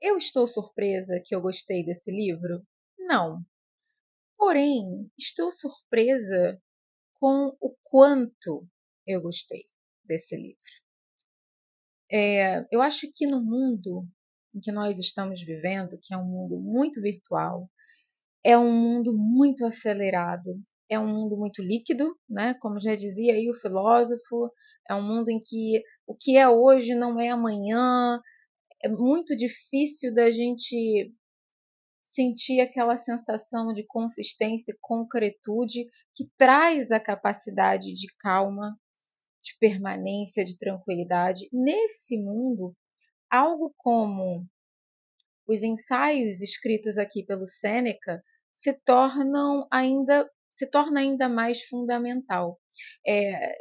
Eu estou surpresa que eu gostei desse livro? Não. Porém, estou surpresa com o quanto eu gostei desse livro. Eu acho que no mundo em que nós estamos vivendo, que é um mundo muito virtual, é um mundo muito acelerado, é um mundo muito líquido, né? Como já dizia aí o filósofo, é um mundo em que o que é hoje não é amanhã, é muito difícil da gente sentir aquela sensação de consistência e concretude que traz a capacidade de calma, de permanência, de tranquilidade. Nesse mundo, algo como os ensaios escritos aqui pelo Sêneca se torna ainda mais fundamental.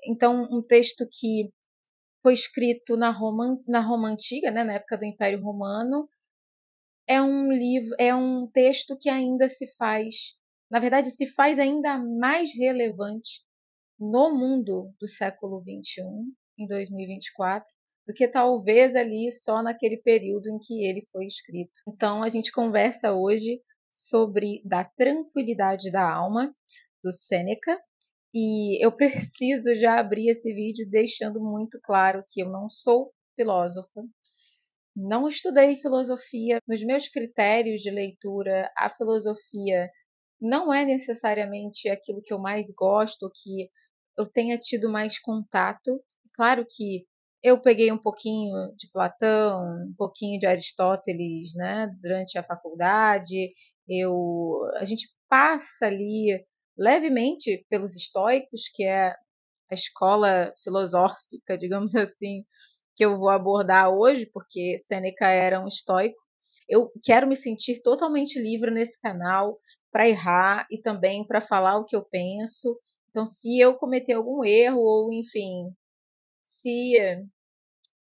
Então, um texto que foi escrito na Roma antiga, né, na época do Império Romano, é um texto que ainda se faz, na verdade, se faz ainda mais relevante no mundo do século XXI, em 2024, do que talvez ali só naquele período em que ele foi escrito. Então, a gente conversa hoje sobre Da Tranquilidade da Alma, do Sêneca, e eu preciso já abrir esse vídeo deixando muito claro que eu não sou filósofa, não estudei filosofia. Nos meus critérios de leitura, a filosofia não é necessariamente aquilo que eu mais gosto, que eu tenha tido mais contato. Claro que eu peguei um pouquinho de Platão, um pouquinho de Aristóteles, né, durante a faculdade. A gente passa ali levemente pelos estoicos, que é a escola filosófica, digamos assim, que eu vou abordar hoje, porque Sêneca era um estoico. Eu quero me sentir totalmente livre nesse canal para errar e também para falar o que eu penso. Então, se eu cometer algum erro, ou enfim, se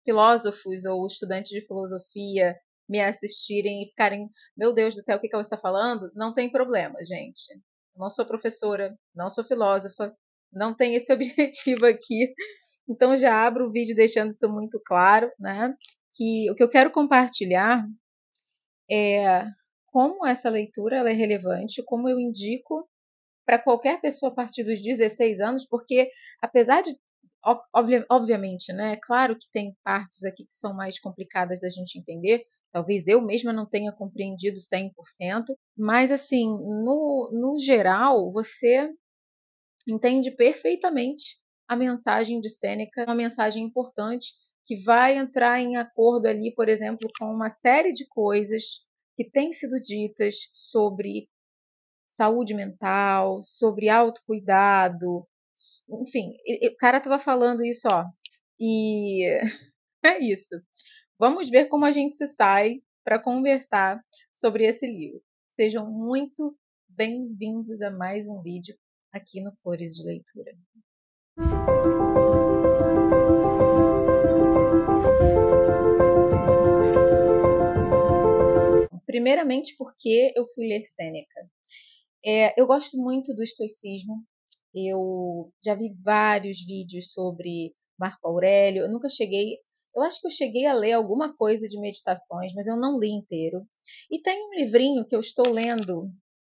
filósofos ou estudantes de filosofia me assistirem e ficarem, meu Deus do céu, o que ela está falando? Não tem problema, gente. Eu não sou professora, não sou filósofa, não tem esse objetivo aqui. Então já abro o vídeo deixando isso muito claro, né? Que o que eu quero compartilhar é como essa leitura ela é relevante, como eu indico para qualquer pessoa a partir dos 16 anos, porque apesar de, obviamente, né, claro que tem partes aqui que são mais complicadas da gente entender, talvez eu mesma não tenha compreendido 100%, mas assim, no geral, você entende perfeitamente a mensagem de Sêneca, uma mensagem importante que vai entrar em acordo ali, por exemplo, com uma série de coisas que têm sido ditas sobre saúde mental, sobre autocuidado, enfim, o cara estava falando isso, ó, e é isso. Vamos ver como a gente se sai para conversar sobre esse livro. Sejam muito bem-vindos a mais um vídeo aqui no Flores de Leitura. Primeiramente porque eu fui ler Sêneca. Eu gosto muito do estoicismo. Eu já vi vários vídeos sobre Marco Aurélio. Eu acho que eu cheguei a ler alguma coisa de meditações, mas eu não li inteiro. E tem um livrinho que eu estou lendo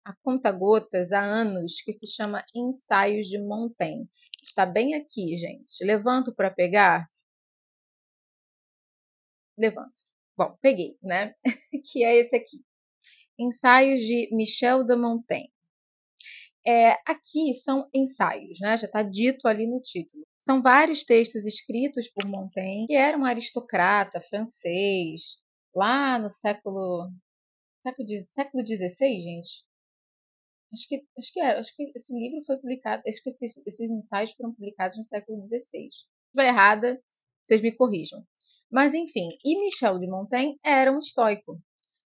a conta-gotas há anos, que se chama Ensaios de Montaigne. Está bem aqui, gente. Levanto para pegar? Levanto. Bom, peguei, né? Que é esse aqui. Ensaios de Michel de Montaigne. Aqui são ensaios, né? Já está dito ali no título. São vários textos escritos por Montaigne, que era um aristocrata francês, lá no século XVI, gente. Acho que esse livro foi publicado, acho que esses ensaios foram publicados no século XVI. Se estiver errada, vocês me corrijam. Mas, enfim, e Michel de Montaigne era um estoico.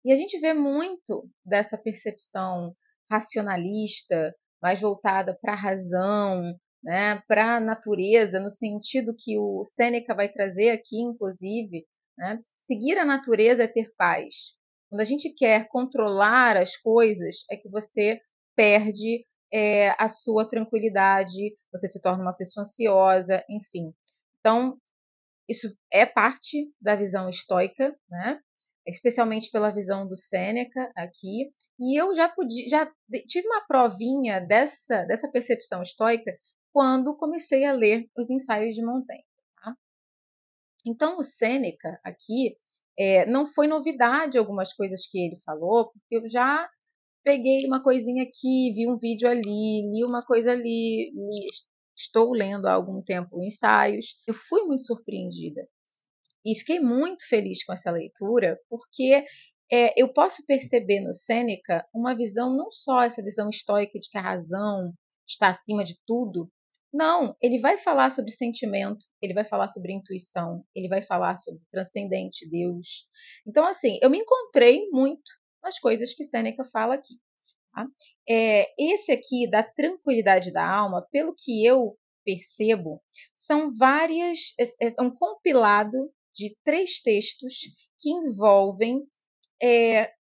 E a gente vê muito dessa percepção racionalista, mais voltada para a razão, né, para a natureza, no sentido que o Sêneca vai trazer aqui, inclusive, né, seguir a natureza é ter paz. Quando a gente quer controlar as coisas, é que você perde a sua tranquilidade, você se torna uma pessoa ansiosa, enfim. Então, isso é parte da visão estoica, né? especialmente pela visão do Sêneca aqui, e eu já tive uma provinha dessa percepção estoica quando comecei a ler os ensaios de Montaigne. Tá? Então, o Sêneca aqui não foi novidade algumas coisas que ele falou, porque eu já peguei uma coisinha aqui, vi um vídeo ali, li uma coisa ali, estou lendo há algum tempo ensaios. Eu fui muito surpreendida e fiquei muito feliz com essa leitura, porque eu posso perceber no Sêneca uma visão, não só essa visão estoica de que a razão está acima de tudo. Não, ele vai falar sobre sentimento, ele vai falar sobre intuição, ele vai falar sobre transcendente, Deus. Então, assim, eu me encontrei muito nas coisas que Sêneca fala aqui. Tá? Esse aqui, da tranquilidade da alma, pelo que eu percebo, são é um compilado de 3 textos que envolvem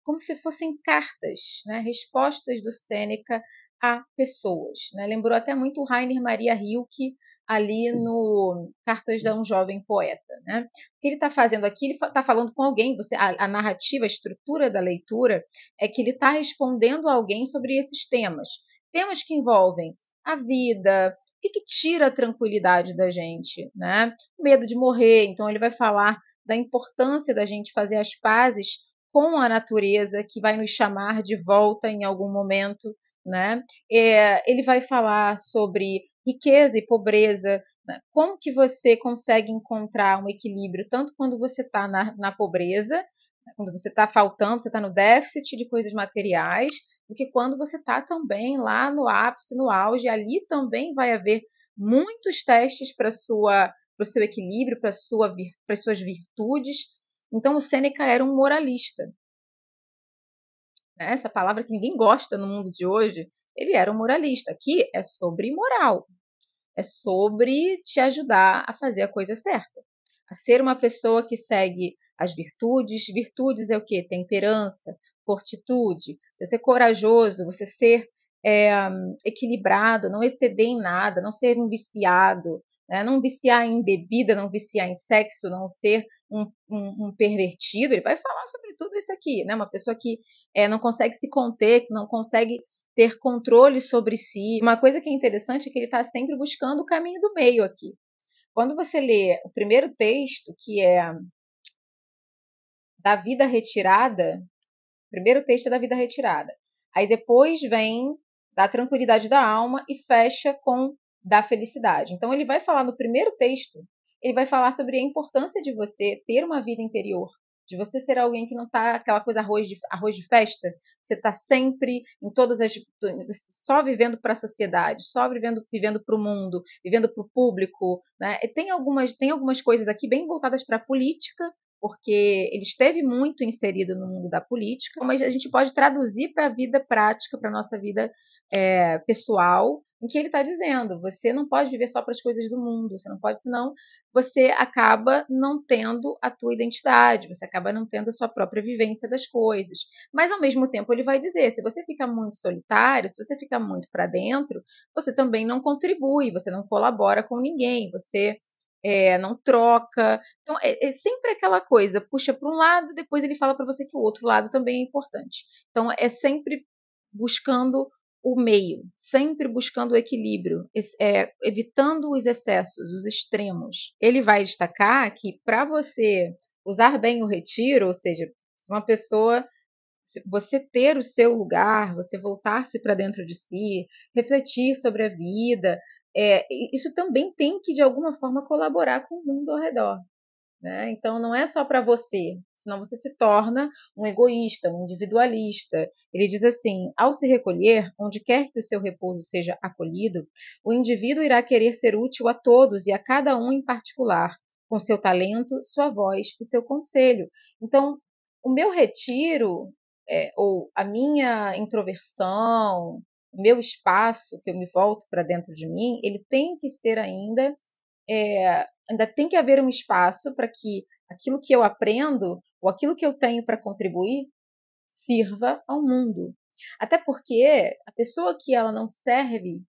como se fossem cartas, né, respostas do Sêneca a pessoas. Né? Lembrou até muito o Rainer Maria Rilke ali no Cartas de um Jovem Poeta. Né? O que ele está fazendo aqui, ele está falando com alguém, a narrativa, a estrutura da leitura é que ele está respondendo a alguém sobre esses temas. Temas que envolvem a vida, o que tira a tranquilidade da gente, né? O medo de morrer, então ele vai falar da importância da gente fazer as pazes com a natureza que vai nos chamar de volta em algum momento, né? Ele vai falar sobre riqueza e pobreza, né? Como que você consegue encontrar um equilíbrio tanto quando você está na pobreza, né? Quando você está faltando, você está no déficit de coisas materiais, do que quando você está também lá no ápice, no auge, ali também vai haver muitos testes para o seu equilíbrio, para as suas virtudes. Então, o Sêneca era um moralista. Né? Essa palavra que ninguém gosta no mundo de hoje, ele era um moralista. Aqui é sobre moral, é sobre te ajudar a fazer a coisa certa, a ser uma pessoa que segue as virtudes. Virtudes é o quê? Temperança, fortitude, você ser corajoso, você ser equilibrado, não exceder em nada, não ser um viciado, né? Não viciar em bebida, não viciar em sexo, não ser um pervertido. Ele vai falar sobre tudo isso aqui, né? Uma pessoa que não consegue se conter, que não consegue ter controle sobre si. Uma coisa que é interessante é que ele está sempre buscando o caminho do meio aqui. Quando você lê o primeiro texto, que é da vida retirada, o primeiro texto é da vida retirada. Aí depois vem da tranquilidade da alma e fecha com da felicidade. Então ele vai falar no primeiro texto, ele vai falar sobre a importância de você ter uma vida interior, de você ser alguém que não está aquela coisa arroz de festa, você está sempre em todas as só vivendo para a sociedade, só vivendo para o mundo, vivendo para o público, né? E tem algumas coisas aqui bem voltadas para a política, porque ele esteve muito inserido no mundo da política, mas a gente pode traduzir para a vida prática, para a nossa vida pessoal, em que ele está dizendo, você não pode viver só para as coisas do mundo, você não pode, senão você acaba não tendo a tua identidade, você acaba não tendo a sua própria vivência das coisas. Mas, ao mesmo tempo, ele vai dizer, se você fica muito solitário, se você fica muito para dentro, você também não contribui, você não colabora com ninguém, você não troca. Então, é sempre aquela coisa, puxa para um lado, depois ele fala para você que o outro lado também é importante. Então, é sempre buscando o meio, sempre buscando o equilíbrio, evitando os excessos, os extremos. Ele vai destacar que para você usar bem o retiro, ou seja, se uma pessoa, você ter o seu lugar, você voltar-se para dentro de si, refletir sobre a vida, isso também tem que, de alguma forma, colaborar com o mundo ao redor. Né? Então, não é só para você, senão você se torna um egoísta, um individualista. Ele diz assim: ao se recolher, onde quer que o seu repouso seja acolhido, o indivíduo irá querer ser útil a todos e a cada um em particular, com seu talento, sua voz e seu conselho. Então, o meu retiro, ou a minha introversão, o meu espaço, que eu me volto para dentro de mim, ele tem que ser ainda tem que haver um espaço para que aquilo que eu aprendo ou aquilo que eu tenho para contribuir sirva ao mundo. Até porque a pessoa que ela não serve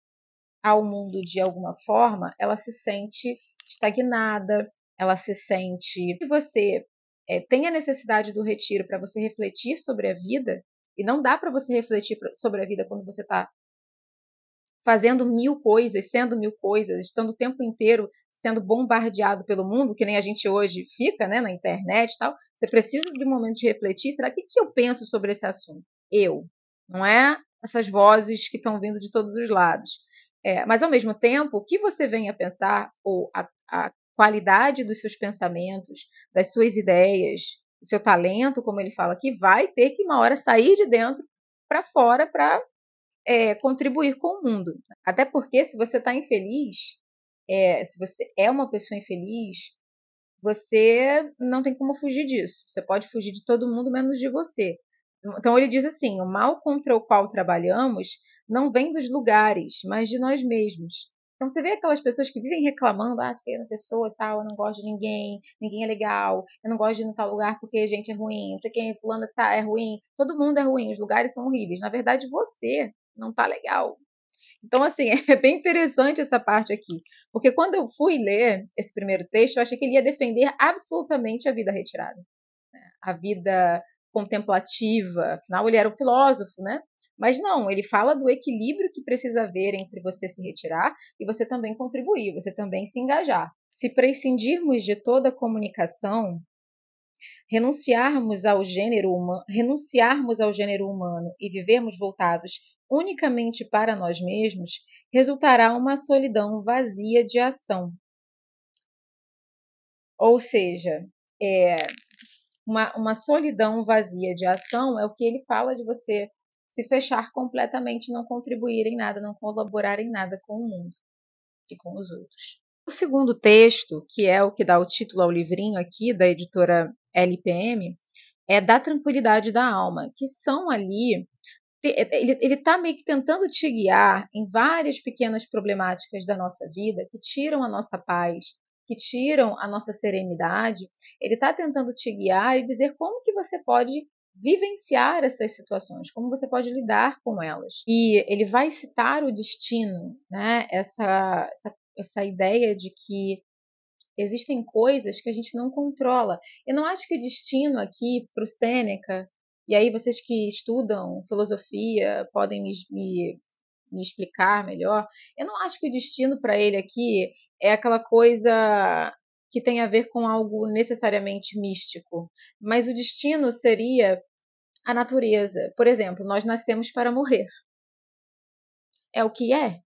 ao mundo de alguma forma, ela se sente estagnada, ela se sente. Se você tem a necessidade do retiro para você refletir sobre a vida, e não dá para você refletir sobre a vida quando você está fazendo mil coisas, sendo mil coisas, estando o tempo inteiro sendo bombardeado pelo mundo, que nem a gente hoje fica, né, na internet e tal. Você precisa de um momento de refletir. Será que eu penso sobre esse assunto? Eu. Não é essas vozes que estão vindo de todos os lados. Mas, ao mesmo tempo, o que você vem a pensar, ou a qualidade dos seus pensamentos, das suas ideias, do seu talento, como ele fala aqui, vai ter que uma hora sair de dentro para fora para contribuir com o mundo. Até porque se você está infeliz, se você é uma pessoa infeliz, você não tem como fugir disso. Você pode fugir de todo mundo menos de você. Então ele diz assim: o mal contra o qual trabalhamos não vem dos lugares, mas de nós mesmos. Então você vê aquelas pessoas que vivem reclamando: ah, se é uma pessoa tal, eu não gosto de ninguém, ninguém é legal, eu não gosto de ir em tal lugar porque a gente é ruim, não sei quem, fulano é ruim, todo mundo é ruim, os lugares são horríveis. Na verdade, você não tá legal. Então, assim, é bem interessante essa parte aqui, porque quando eu fui ler esse primeiro texto, eu achei que ele ia defender absolutamente a vida retirada, a vida contemplativa, afinal ele era um filósofo, né? Mas não, ele fala do equilíbrio que precisa haver entre você se retirar e você também contribuir, você também se engajar. Se prescindirmos de toda comunicação, renunciarmos ao gênero humano e vivermos voltados unicamente para nós mesmos, resultará uma solidão vazia de ação. Ou seja, uma solidão vazia de ação é o que ele fala de você se fechar completamente, não contribuir em nada, não colaborar em nada com o mundo e com os outros. O segundo texto, que é o que dá o título ao livrinho aqui, da editora LPM, é da tranquilidade da alma, que são ali. Ele está meio que tentando te guiar em várias pequenas problemáticas da nossa vida que tiram a nossa paz, que tiram a nossa serenidade. Ele está tentando te guiar e dizer como que você pode vivenciar essas situações, como você pode lidar com elas. E ele vai citar o destino, né? Essa ideia de que existem coisas que a gente não controla. Eu não acho que o destino aqui para o Sêneca, e aí vocês que estudam filosofia podem me explicar melhor, eu não acho que o destino para ele aqui é aquela coisa que tem a ver com algo necessariamente místico, mas o destino seria a natureza. Por exemplo, nós nascemos para morrer. É o que é.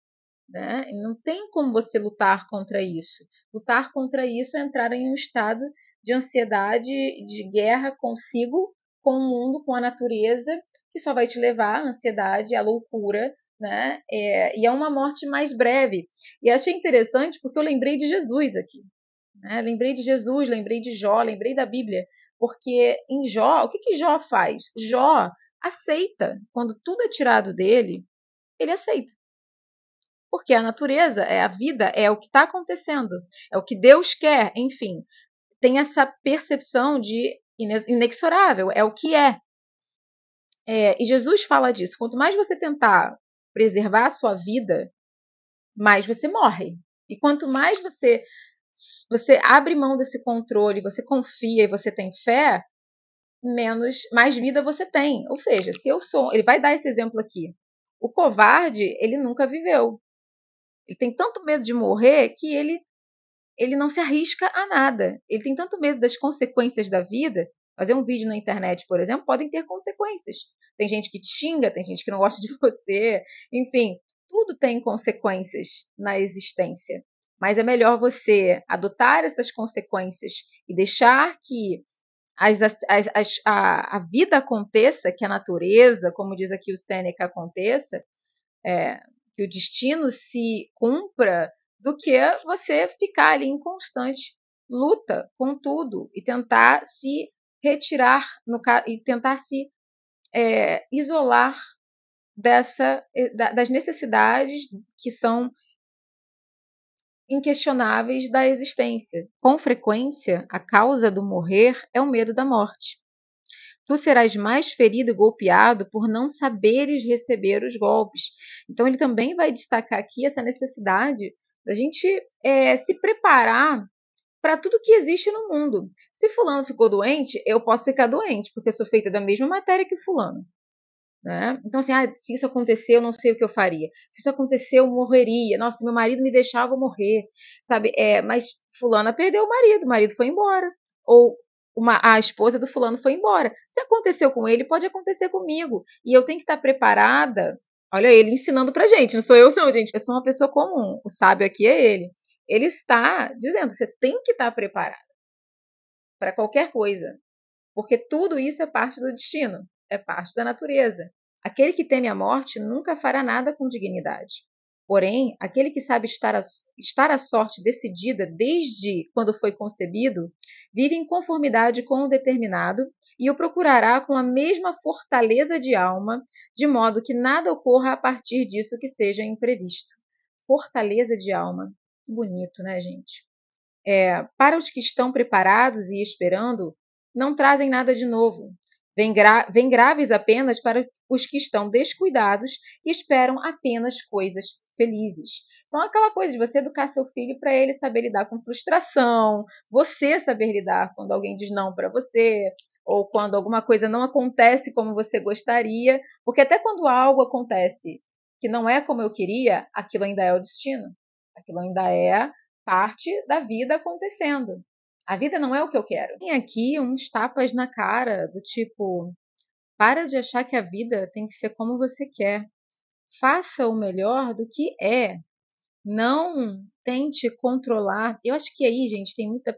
Né? Não tem como você lutar contra isso. Lutar contra isso é entrar em um estado de ansiedade, de guerra consigo, com o mundo, com a natureza, que só vai te levar à ansiedade, à loucura, né? E é uma morte mais breve. E achei interessante porque eu lembrei de Jesus aqui. Né? Lembrei de Jesus, lembrei de Jó, lembrei da Bíblia. Porque em Jó, o que Jó faz? Jó aceita. Quando tudo é tirado dele, ele aceita. Porque a natureza, a vida, é o que está acontecendo, é o que Deus quer, enfim. Tem essa percepção de inexorável, é o que é. E Jesus fala disso. Quanto mais você tentar preservar a sua vida, mais você morre. E quanto mais você abre mão desse controle, você confia e você tem fé, mais vida você tem. Ou seja, se eu sou, ele vai dar esse exemplo aqui. O covarde, ele nunca viveu. Ele tem tanto medo de morrer que ele não se arrisca a nada. Ele tem tanto medo das consequências da vida. Fazer um vídeo na internet, por exemplo, podem ter consequências. Tem gente que te xinga, tem gente que não gosta de você. Enfim, tudo tem consequências na existência. Mas é melhor você adotar essas consequências e deixar que a vida aconteça, que a natureza, como diz aqui o Sêneca, aconteça, que o destino se cumpra, do que você ficar ali em constante luta com tudo e tentar se retirar e tentar se isolar das necessidades que são inquestionáveis da existência. Com frequência, a causa do morrer é o medo da morte. Tu serás mais ferido e golpeado por não saberes receber os golpes. Então, ele também vai destacar aqui essa necessidade da gente se preparar para tudo que existe no mundo. Se fulano ficou doente, eu posso ficar doente, porque eu sou feita da mesma matéria que fulano. Né? Então, assim, se isso acontecer, eu não sei o que eu faria. Se isso acontecer, eu morreria. Nossa, se meu marido me deixar, eu vou morrer. Sabe? Mas fulana perdeu o marido foi embora. Ou a esposa do fulano foi embora. Se aconteceu com ele, pode acontecer comigo. E eu tenho que estar preparada. Olha ele ensinando pra gente, não sou eu não, gente. Eu sou uma pessoa comum. O sábio aqui é ele. Ele está dizendo, você tem que estar preparada para qualquer coisa. Porque tudo isso é parte do destino, é parte da natureza. Aquele que teme a morte nunca fará nada com dignidade. Porém, aquele que sabe estar a sorte decidida desde quando foi concebido, vive em conformidade com o determinado e o procurará com a mesma fortaleza de alma, de modo que nada ocorra a partir disso que seja imprevisto. Fortaleza de alma. Que bonito, né, gente? Para os que estão preparados e esperando, não trazem nada de novo. Vêm graves apenas para os que estão descuidados e esperam apenas coisas felizes. Então, aquela coisa de você educar seu filho para ele saber lidar com frustração, você saber lidar quando alguém diz não para você, ou quando alguma coisa não acontece como você gostaria, porque até quando algo acontece que não é como eu queria, aquilo ainda é o destino. Aquilo ainda é parte da vida acontecendo. A vida não é o que eu quero. Tem aqui uns tapas na cara do tipo, para de achar que a vida tem que ser como você quer. Faça o melhor do que é. Não tente controlar. Eu acho que aí, gente, tem muita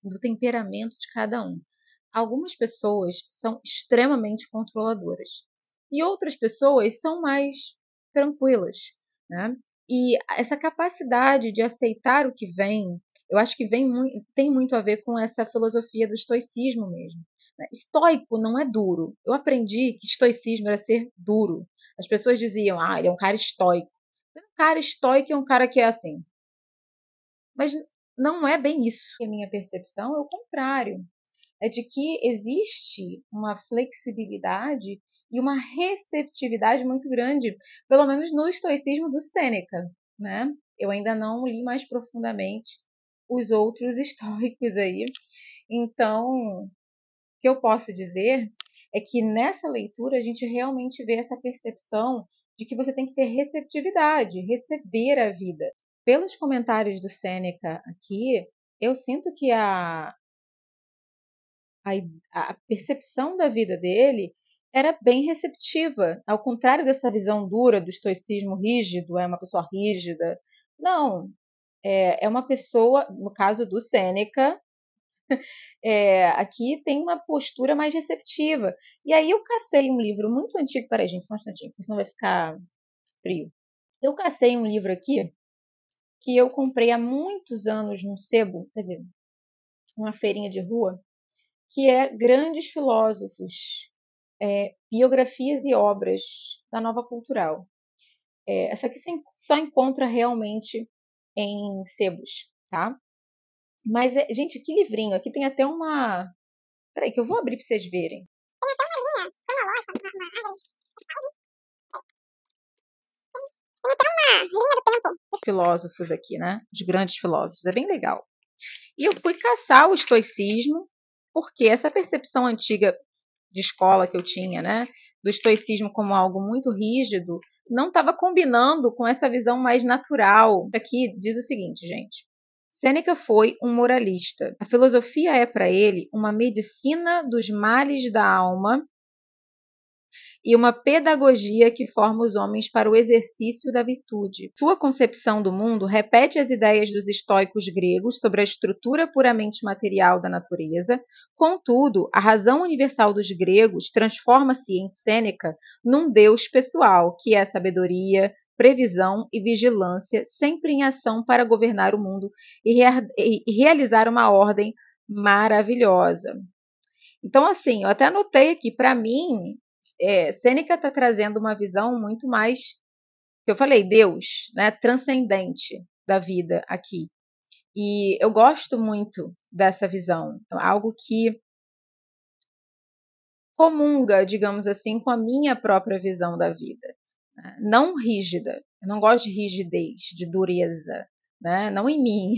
do temperamento de cada um. Algumas pessoas são extremamente controladoras e outras pessoas são mais tranquilas, né? E essa capacidade de aceitar o que vem, eu acho que tem muito a ver com essa filosofia do estoicismo mesmo. Né? Estoico não é duro. Eu aprendi que estoicismo era ser duro. As pessoas diziam, ele é um cara estoico. Um cara estoico é um cara que é assim. Mas não é bem isso. A minha percepção é o contrário. É de que existe uma flexibilidade e uma receptividade muito grande, pelo menos no estoicismo do Sêneca, né? Eu ainda não li mais profundamente os outros estoicos aí. Então, o que eu posso dizer é que nessa leitura a gente realmente vê essa percepção de que você tem que ter receptividade, receber a vida. Pelos comentários do Sêneca aqui, eu sinto que a percepção da vida dele era bem receptiva, ao contrário dessa visão dura do estoicismo rígido, é uma pessoa rígida. Não, é uma pessoa, no caso do Sêneca, aqui tem uma postura mais receptiva. E aí eu cacei um livro muito antigo, peraí gente, só um instantinho, porque senão vai ficar frio. Eu cacei um livro aqui que eu comprei há muitos anos num sebo, quer dizer, uma feirinha de rua, que é Grandes Filósofos, Biografias e Obras da Nova Cultural. Essa aqui você só encontra realmente em sebos, tá? Mas, gente, que livrinho. Aqui tem até uma... Peraí, que eu vou abrir para vocês verem. Tem até uma linha cronológica, uma árvore. Tem até uma linha do tempo. Os filósofos aqui, né? Os grandes filósofos. É bem legal. E eu fui caçar o estoicismo, porque essa percepção antiga de escola que eu tinha, né, do estoicismo como algo muito rígido, não estava combinando com essa visão mais natural. Aqui diz o seguinte, gente. Sêneca foi um moralista. A filosofia é para ele uma medicina dos males da alma e uma pedagogia que forma os homens para o exercício da virtude. Sua concepção do mundo repete as ideias dos estoicos gregos sobre a estrutura puramente material da natureza. Contudo, a razão universal dos gregos transforma-se em Sêneca num deus pessoal, que é sabedoria, previsão e vigilância, sempre em ação para governar o mundo e realizar uma ordem maravilhosa. Então, assim, eu até anotei aqui, para mim, Sêneca está trazendo uma visão muito mais, que eu falei, Deus, né, transcendente da vida aqui. E eu gosto muito dessa visão, algo que comunga, digamos assim, com a minha própria visão da vida. Né? Não rígida, eu não gosto de rigidez, de dureza, né? Não em mim,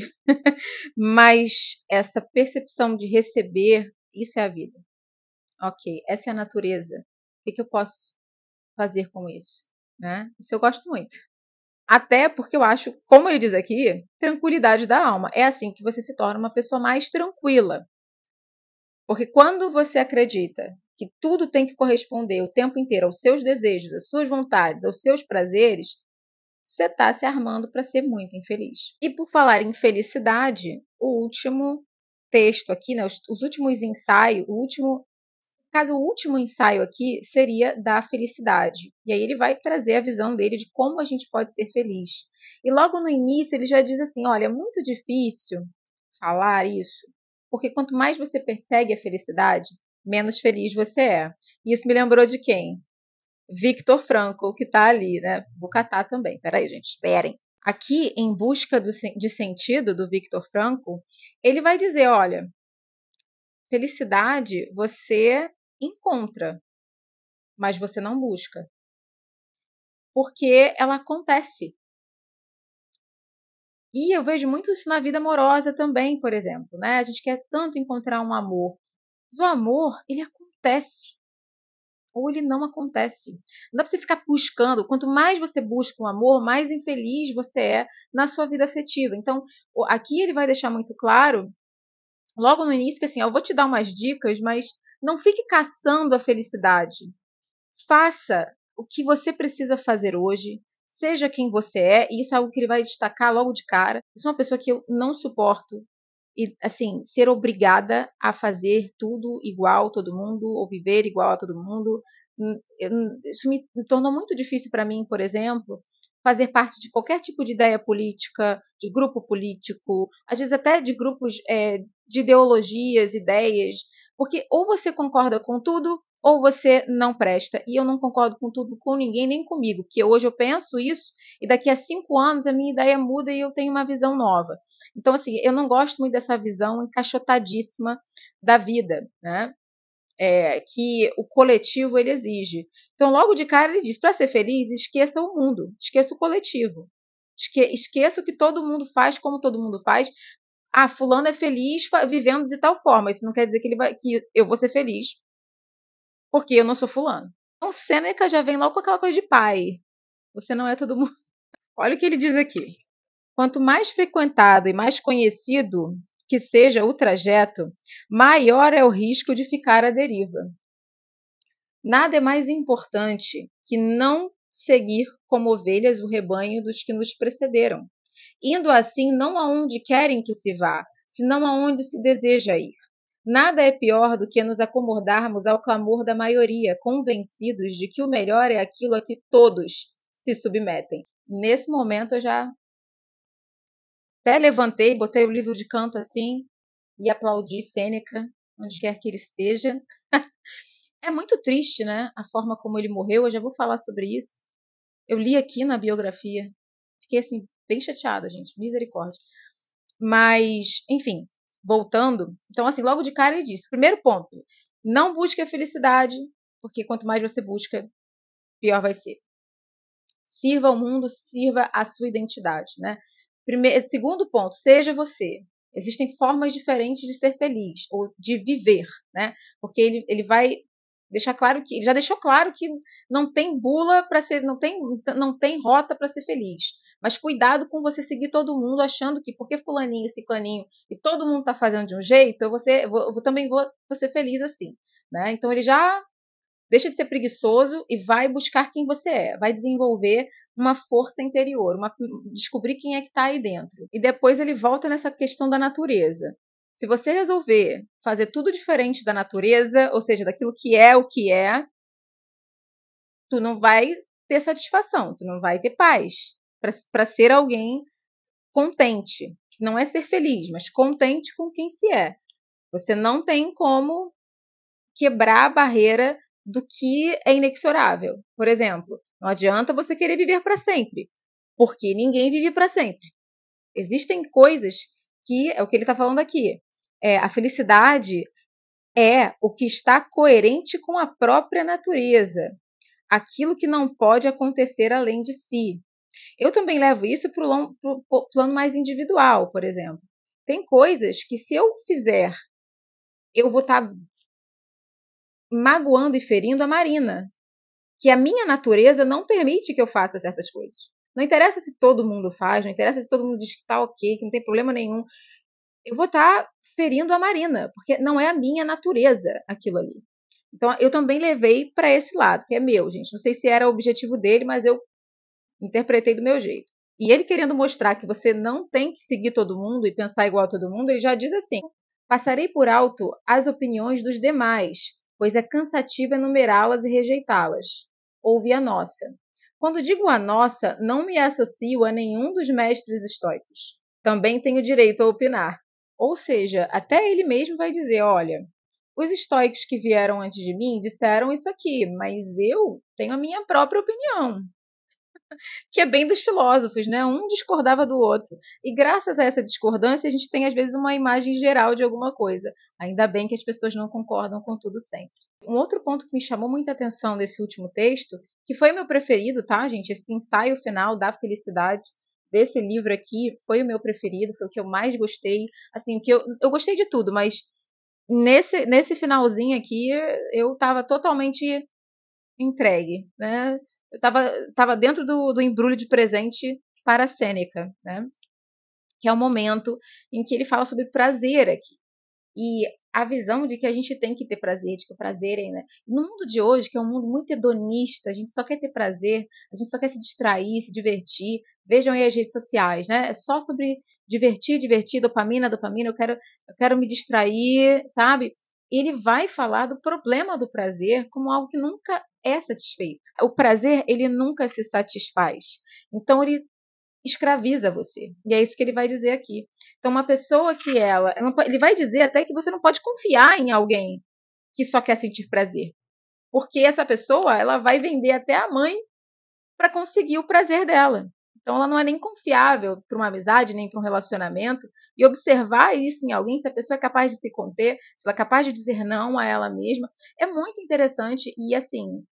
mas essa percepção de receber, isso é a vida. Ok, essa é a natureza. O que eu posso fazer com isso? Né? Isso eu gosto muito. Até porque eu acho, como ele diz aqui, tranquilidade da alma. É assim que você se torna uma pessoa mais tranquila. Porque quando você acredita que tudo tem que corresponder o tempo inteiro aos seus desejos, às suas vontades, aos seus prazeres, você está se armando para ser muito infeliz. E por falar em felicidade, o último texto aqui, né, os últimos ensaios, o último ensaio aqui seria da felicidade. E aí ele vai trazer a visão dele de como a gente pode ser feliz. E logo no início ele já diz assim: olha, é muito difícil falar isso, porque quanto mais você persegue a felicidade, menos feliz você é. E isso me lembrou de quem? Viktor Frankl, que está ali, né? Vou catar também. Peraí, gente, esperem. Aqui, em busca de sentido do Viktor Frankl, ele vai dizer: olha, felicidade você encontra, mas você não busca, porque ela acontece. E eu vejo muito isso na vida amorosa também, por exemplo, né? A gente quer tanto encontrar um amor, mas o amor, ele acontece. Ou ele não acontece. Não dá para você ficar buscando. Quanto mais você busca um amor, mais infeliz você é na sua vida afetiva. Então, aqui ele vai deixar muito claro, logo no início, que assim, eu vou te dar umas dicas, mas não fique caçando a felicidade. Faça o que você precisa fazer hoje, seja quem você é, e isso é algo que ele vai destacar logo de cara. Eu sou uma pessoa que eu não suporto e assim, ser obrigada a fazer tudo igual a todo mundo ou viver igual a todo mundo. Isso me tornou muito difícil para mim, por exemplo, fazer parte de qualquer tipo de ideia política, de grupo político, às vezes até de grupos de ideologias, ideias, porque ou você concorda com tudo ou você não presta. E eu não concordo com tudo, com ninguém, nem comigo, porque hoje eu penso isso e daqui a 5 anos a minha ideia muda e eu tenho uma visão nova. Então, assim, eu não gosto muito dessa visão encaixotadíssima da vida, né? Que o coletivo ele exige. Então, logo de cara, ele diz: para ser feliz, esqueça o mundo, esqueça o coletivo, esqueça o que todo mundo faz, como todo mundo faz. Ah, fulano é feliz vivendo de tal forma. Isso não quer dizer que eu vou ser feliz, porque eu não sou fulano. Então, Sêneca já vem logo com aquela coisa de pai. Você não é todo mundo. Olha o que ele diz aqui. Quanto mais frequentado e mais conhecido que seja o trajeto, maior é o risco de ficar à deriva. Nada é mais importante que não seguir como ovelhas o rebanho dos que nos precederam, indo assim não aonde querem que se vá, senão aonde se deseja ir. Nada é pior do que nos acomodarmos ao clamor da maioria, convencidos de que o melhor é aquilo a que todos se submetem. Nesse momento eu já até levantei, botei o livro de canto assim e aplaudi Sêneca, onde quer que ele esteja. É muito triste, né? A forma como ele morreu. Eu já vou falar sobre isso. Eu li aqui na biografia. Fiquei assim, bem chateada, gente. Misericórdia. Mas, enfim, voltando. Então, assim, logo de cara ele disse: primeiro ponto, não busque a felicidade, porque quanto mais você busca, pior vai ser. Sirva ao mundo, sirva a sua identidade, né? Segundo ponto, seja você. Existem formas diferentes de ser feliz ou de viver, né? Porque ele vai deixar claro que, ele já deixou claro que não tem bula para ser, não tem rota para ser feliz. Mas cuidado com você seguir todo mundo achando que porque fulaninho, ciclaninho e todo mundo está fazendo de um jeito, eu também vou ser feliz assim, né? Então ele já deixa de ser preguiçoso e vai buscar quem você é. Vai desenvolver uma força interior, descobrir quem é que está aí dentro. E depois ele volta nessa questão da natureza. Se você resolver fazer tudo diferente da natureza, ou seja, daquilo que é o que é, tu não vai ter satisfação, tu não vai ter paz para ser alguém contente. Não é ser feliz, mas contente com quem se é. Você não tem como quebrar a barreira do que é inexorável. Por exemplo, não adianta você querer viver para sempre, porque ninguém vive para sempre. Existem coisas que, é o que ele está falando aqui, a felicidade é o que está coerente com a própria natureza, aquilo que não pode acontecer além de si. eu também levo isso para o plano mais individual, por exemplo. Tem coisas que, se eu fizer, eu vou estar magoando e ferindo a Marina, que a minha natureza não permite que eu faça certas coisas. Não interessa se todo mundo faz, não interessa se todo mundo diz que está ok, que não tem problema nenhum. Eu vou estar ferindo a Marina, porque não é a minha natureza aquilo ali. Então, eu também levei para esse lado, que é meu, gente. Não sei se era o objetivo dele, mas eu interpretei do meu jeito. E ele querendo mostrar que você não tem que seguir todo mundo e pensar igual a todo mundo, ele já diz assim: passarei por alto as opiniões dos demais, pois é cansativo enumerá-las e rejeitá-las. Ouve a nossa. Quando digo a nossa, não me associo a nenhum dos mestres estoicos. Também tenho direito a opinar. Ou seja, até ele mesmo vai dizer: olha, os estoicos que vieram antes de mim disseram isso aqui, mas eu tenho a minha própria opinião, que é bem dos filósofos, né? Um discordava do outro. E graças a essa discordância, a gente tem, às vezes, uma imagem geral de alguma coisa. Ainda bem que as pessoas não concordam com tudo sempre. Um outro ponto que me chamou muita atenção nesse último texto, que foi o meu preferido, tá, gente? Esse ensaio final da felicidade desse livro aqui foi o meu preferido, foi o que eu mais gostei. Assim, que eu gostei de tudo, mas nesse finalzinho aqui, eu estava totalmente entregue, né? Eu estava dentro do embrulho de presente para a Sêneca, né? Que é o momento em que ele fala sobre prazer aqui. E a visão de que a gente tem que ter prazer, de que o prazer é, né? No mundo de hoje, que é um mundo muito hedonista, a gente só quer ter prazer, a gente só quer se distrair, se divertir. Vejam aí as redes sociais, né? É só sobre divertir, dopamina, eu quero me distrair, sabe? Ele vai falar do problema do prazer como algo que nunca é satisfeito. O prazer, ele nunca se satisfaz. Então, ele escraviza você. E é isso que ele vai dizer aqui. Então, uma pessoa que ele vai dizer até que você não pode confiar em alguém que só quer sentir prazer. Porque essa pessoa, ela vai vender até a mãe para conseguir o prazer dela. Então, ela não é nem confiável para uma amizade, nem para um relacionamento. E observar isso em alguém, se a pessoa é capaz de se conter, se ela é capaz de dizer não a ela mesma, é muito interessante e, assim,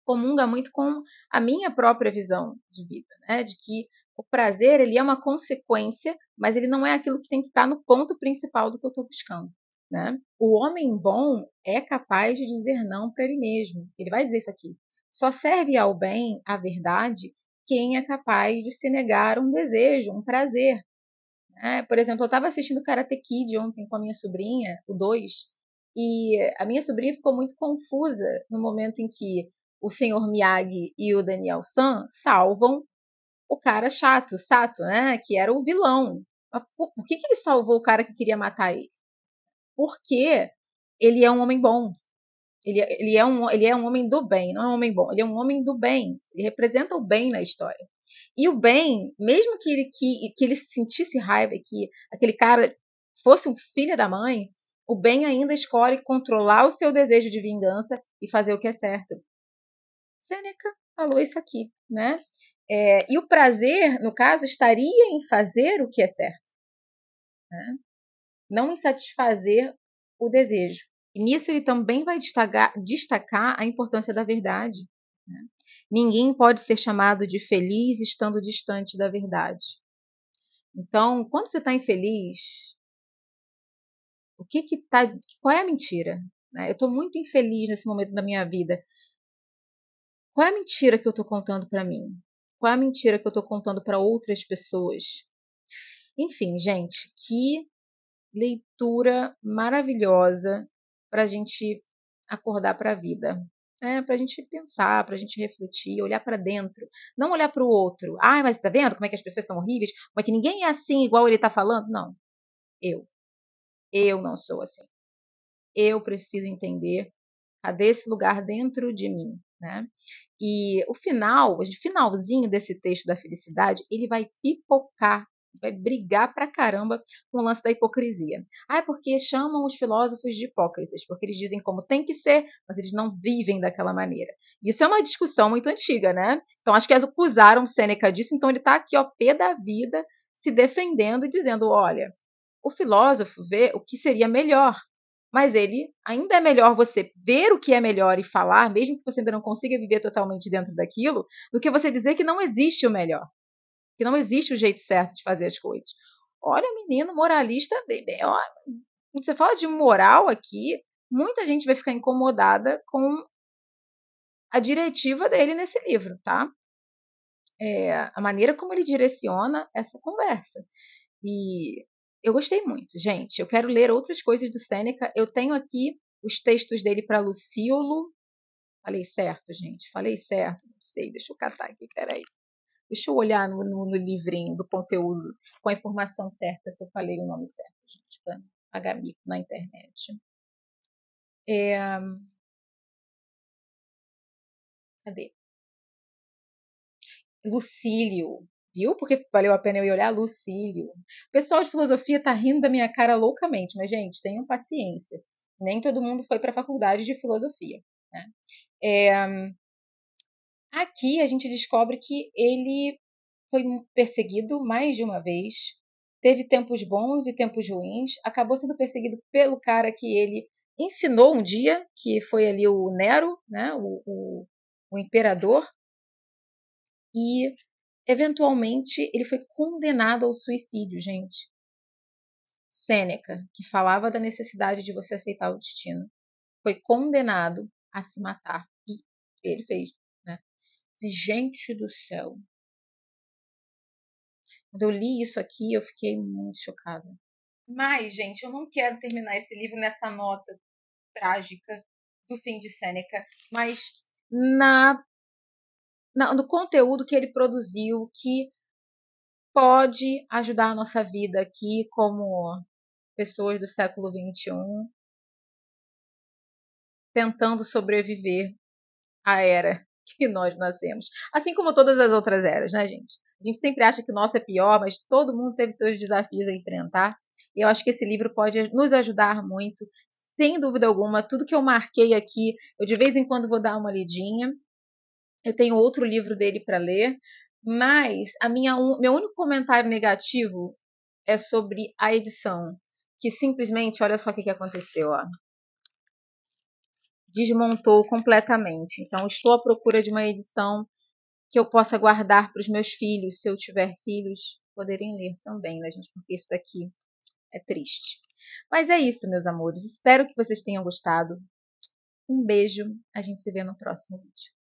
comunga muito com a minha própria visão de vida, né? De que o prazer, ele é uma consequência, mas ele não é aquilo que tem que estar no ponto principal do que eu estou buscando, né? O homem bom é capaz de dizer não para ele mesmo. Ele vai dizer isso aqui. Só serve ao bem, à verdade, quem é capaz de se negar um desejo, um prazer, né? Por exemplo, eu estava assistindo Karate Kid ontem com a minha sobrinha, o 2, e a minha sobrinha ficou muito confusa no momento em que o senhor Miyagi e o Daniel San salvam o cara chato, Sato, né? Que era o vilão. Mas por que ele salvou o cara que queria matar ele? Porque ele é um homem bom. Ele é um homem do bem, não é um homem bom. Ele é um homem do bem. Ele representa o bem na história. E o bem, mesmo que ele sentisse raiva, que aquele cara fosse um filho da mãe, o bem ainda escolhe controlar o seu desejo de vingança e fazer o que é certo. Sêneca falou isso aqui, né? E o prazer, no caso, estaria em fazer o que é certo, né? Não em satisfazer o desejo. E nisso ele também vai destacar a importância da verdade, né? Ninguém pode ser chamado de feliz estando distante da verdade. Então, quando você está infeliz, qual é a mentira? Eu estou muito infeliz nesse momento da minha vida. Qual é a mentira que eu estou contando para mim? Qual é a mentira que eu estou contando para outras pessoas? Enfim, gente, que leitura maravilhosa para a gente acordar para a vida. Para a gente pensar, para a gente refletir, olhar para dentro, não olhar para o outro. Ah, mas está vendo como é que as pessoas são horríveis? Como é que ninguém é assim igual ele está falando? Não, eu. Eu não sou assim. Eu preciso entender cadê esse lugar dentro de mim, né? E o finalzinho desse texto da felicidade, ele vai pipocar, vai brigar pra caramba com o lance da hipocrisia. É porque chamam os filósofos de hipócritas, porque eles dizem como tem que ser, mas eles não vivem daquela maneira. Isso é uma discussão muito antiga, né? Então acho que eles acusaram Sêneca disso, então ele está aqui, ó, pé da vida, se defendendo e dizendo, olha, o filósofo vê o que seria melhor, mas ele ainda é melhor você ver o que é melhor e falar, mesmo que você ainda não consiga viver totalmente dentro daquilo, do que você dizer que não existe o melhor. que não existe o jeito certo de fazer as coisas. Olha, menino moralista, quando você fala de moral aqui, muita gente vai ficar incomodada com a diretiva dele nesse livro, tá? A maneira como ele direciona essa conversa. E eu gostei muito, gente. Eu quero ler outras coisas do Sêneca. Eu tenho aqui os textos dele para Lucíolo. Falei certo, gente? Falei certo? Não sei, deixa eu catar aqui, peraí. Deixa eu olhar no livrinho do conteúdo com a informação certa, se eu falei o nome certo, gente, para pagar mico na internet. Cadê? Lucílio. Viu? Porque valeu a pena eu ir olhar Lucílio. O pessoal de filosofia tá rindo da minha cara loucamente, mas, gente, tenham paciência. Nem todo mundo foi para a faculdade de filosofia. Né? Aqui a gente descobre que ele foi perseguido mais de uma vez, teve tempos bons e tempos ruins, acabou sendo perseguido pelo cara que ele ensinou um dia, que foi ali o Nero, né, o imperador, e eventualmente ele foi condenado ao suicídio, gente. Sêneca, que falava da necessidade de você aceitar o destino, foi condenado a se matar. E ele fez, né? Gente do céu. Quando eu li isso aqui, eu fiquei muito chocada. Mas, gente, eu não quero terminar esse livro nessa nota trágica do fim de Sêneca, mas no conteúdo que ele produziu, que pode ajudar a nossa vida aqui como pessoas do século XXI, tentando sobreviver à era que nós nascemos. Assim como todas as outras eras, né, gente? A gente sempre acha que o nosso é pior, mas todo mundo teve seus desafios a enfrentar. E eu acho que esse livro pode nos ajudar muito, sem dúvida alguma. Tudo que eu marquei aqui, eu de vez em quando vou dar uma lidinha. Eu tenho outro livro dele para ler, mas meu único comentário negativo é sobre a edição, que simplesmente, olha só o que aconteceu, ó, desmontou completamente. Então, estou à procura de uma edição que eu possa guardar para os meus filhos, se eu tiver filhos, poderem ler também, né, gente? Porque isso daqui é triste. Mas é isso, meus amores. Espero que vocês tenham gostado. Um beijo. A gente se vê no próximo vídeo.